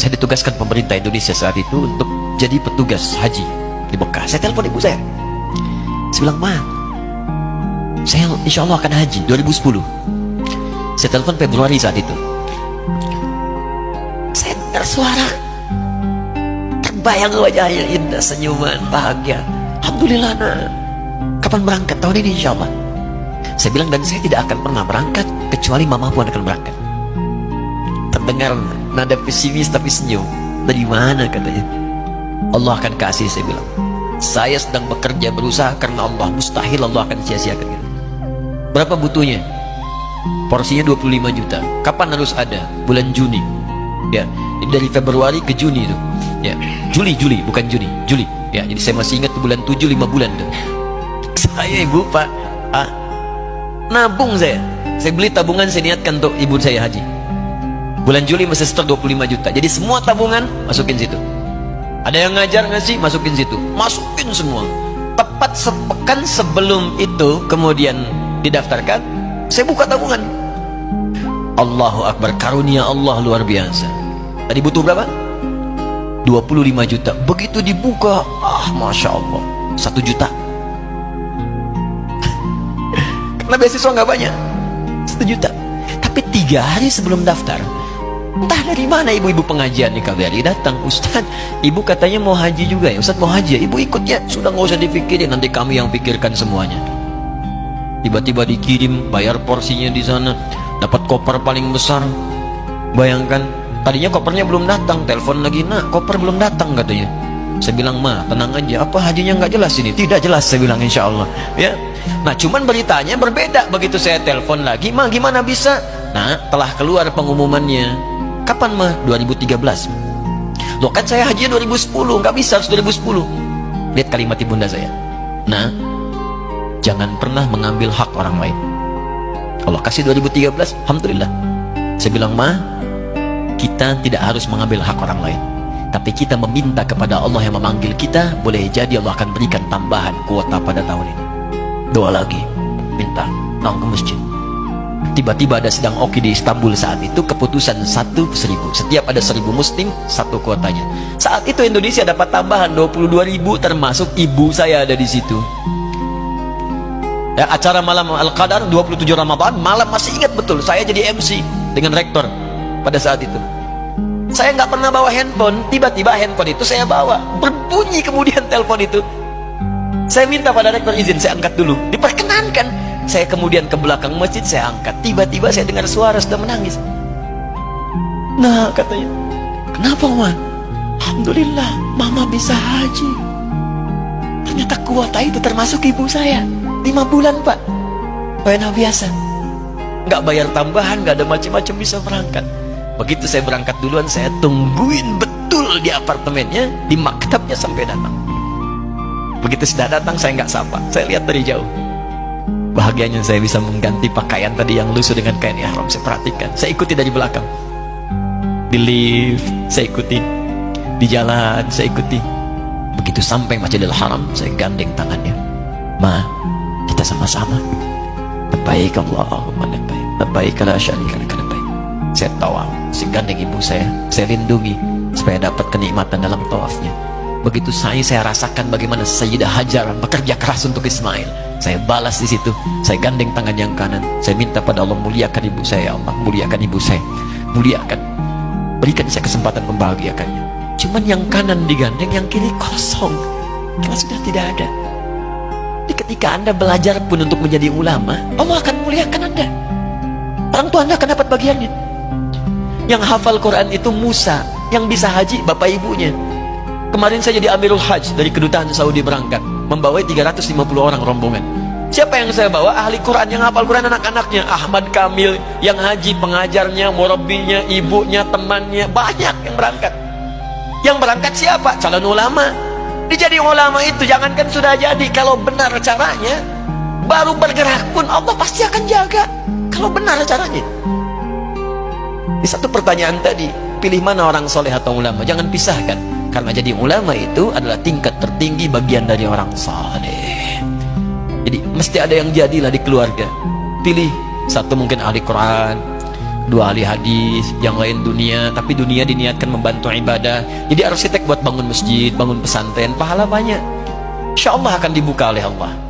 Saya ditugaskan pemerintah Indonesia saat itu untuk jadi petugas haji di Mekah. Saya telepon ibu saya. Saya bilang, Ma, saya insya Allah akan haji 2010. Saya telepon Februari saat itu. Saya dengar suara, terbayang wajahnya indah, senyuman, bahagia. Alhamdulillah, nak. Kapan berangkat? Tahun ini insya Allah. Saya bilang, dan saya tidak akan pernah berangkat kecuali mama pun akan berangkat. Terdengar nada pesimis tapi senyum. Dari mana katanya? Allah akan kasih, saya bilang. Saya sedang bekerja, berusaha karena Allah. Mustahil Allah akan sia-siakan gitu. Berapa butuhnya? Porsinya 25 juta. Kapan harus ada? Bulan Juni. Ya, ini dari Februari ke Juni itu. Ya, Juli bukan Juni, Juli. Ya, jadi saya masih ingat bulan 7, 5 bulan tuh. Saya ibu, Pak, nabung saya. Saya beli tabungan, saya niatkan untuk ibu saya haji. Bulan Juli masih setor 25 juta. Jadi semua tabungan masukin situ. Ada yang ngajar ngasih, masukin situ. Masukin semua. Tepat sepekan sebelum itu kemudian didaftarkan, saya buka tabungan. Allahu Akbar, karunia Allah luar biasa. Tadi butuh berapa? 25 juta. Begitu dibuka, Masya Allah, 1 juta. Karena beasiswa nggak banyak, 1 juta. Tapi 3 hari sebelum daftar, entah dari mana ibu-ibu pengajian di KBRI datang. Ustaz, ibu katanya mau haji juga ya? Ustaz mau haji ya? Ibu ikut ya? Sudah nggak usah dipikirin, nanti kami yang pikirkan semuanya. Tiba-tiba dikirim, bayar porsinya di sana, dapat koper paling besar. Bayangkan, tadinya kopernya belum datang, telepon lagi, nak koper belum datang katanya. Saya bilang, Ma, tenang aja, apa hajinya nggak jelas ini? Tidak jelas, saya bilang, insya Allah. Ya, nah cuman beritanya berbeda. Begitu saya telepon lagi, Ma, gimana bisa? Nah, telah keluar pengumumannya. Kapan, Ma? 2013. Loh, kan saya haji 2010, nggak bisa, harus 2010. Lihat kalimat ibunda saya. Nah, jangan pernah mengambil hak orang lain. Allah kasih 2013, Alhamdulillah. Saya bilang, Ma, kita tidak harus mengambil hak orang lain, tapi kita meminta kepada Allah yang memanggil kita. Boleh jadi Allah akan berikan tambahan kuota pada tahun ini. Doa lagi, minta, nong ke masjid. Tiba-tiba ada sedang oki di Istanbul saat itu, keputusan 1.000. Setiap ada 1.000 muslim, 1 kuotanya. Saat itu Indonesia dapat tambahan 22.000, termasuk ibu saya ada di situ. Ya, acara malam Al-Qadar 27 Ramadan, malam masih ingat betul, saya jadi MC dengan rektor pada saat itu. Saya nggak pernah bawa handphone, tiba-tiba handphone itu saya bawa, berbunyi kemudian telepon itu. Saya minta pada rektor izin, saya angkat dulu, diperkenankan. Saya kemudian ke belakang masjid, saya angkat. Tiba-tiba saya dengar suara sudah menangis. Nah, katanya, kenapa, Ma? Alhamdulillah, Mama bisa haji. Ternyata kuota itu termasuk ibu saya. 5 bulan, Pak. Enak biasa. Nggak bayar tambahan, nggak ada macam-macam, bisa berangkat. Begitu saya berangkat duluan, saya tungguin betul di apartemennya, di maktabnya sampai datang. Begitu sudah datang, saya nggak sapa, saya lihat dari jauh. Bahagianya saya bisa mengganti pakaian tadi yang lusuh dengan kain ihram. Saya perhatikan, saya ikuti dari belakang. Di lift, saya ikuti. Di jalan, saya ikuti. Begitu sampai Masjidil Haram, saya gandeng tangannya. Ma, kita sama-sama. Labbaik Allahumma labbaik. Labbaik la syarika lak labbaik. Saya tawaf, saya gandeng ibu saya lindungi supaya dapat kenikmatan dalam tawafnya. Begitu saya rasakan bagaimana Sayyidah Hajar bekerja keras untuk Ismail. Saya balas di situ. Saya gandeng tangan yang kanan. Saya minta pada Allah, muliakan ibu saya, ya Allah, muliakan ibu saya, muliakan, berikan saya kesempatan membahagiakannya. Cuman yang kanan digandeng, yang kiri kosong, karena sudah tidak ada. Jadi ketika Anda belajar pun untuk menjadi ulama, Allah akan muliakan Anda. Orang tua Anda akan dapat bagiannya. Yang hafal Quran itu Musa, yang bisa haji bapak ibunya. Kemarin saya jadi Amirul Hajj dari kedutaan Saudi berangkat, membawa 350 orang rombongan. Siapa yang saya bawa? Ahli Quran, yang hafal Quran anak-anaknya. Ahmad Kamil yang haji, pengajarnya, murabbinya, ibunya, temannya, banyak yang berangkat. Yang berangkat siapa? Calon ulama. Jadi ulama itu jangankan sudah jadi, kalau benar caranya, baru bergerak pun Allah pasti akan jaga. Kalau benar caranya. Di satu pertanyaan tadi, pilih mana orang soleh atau ulama? Jangan pisahkan. Karena jadi ulama itu adalah tingkat tertinggi bagian dari orang saleh. Jadi mesti ada yang jadilah di keluarga. Pilih satu, mungkin ahli Quran, dua ahli hadis, yang lain dunia, tapi dunia diniatkan membantu ibadah. Jadi arsitek buat bangun masjid, bangun pesantren, pahala banyak. Insya Allah akan dibuka oleh Allah.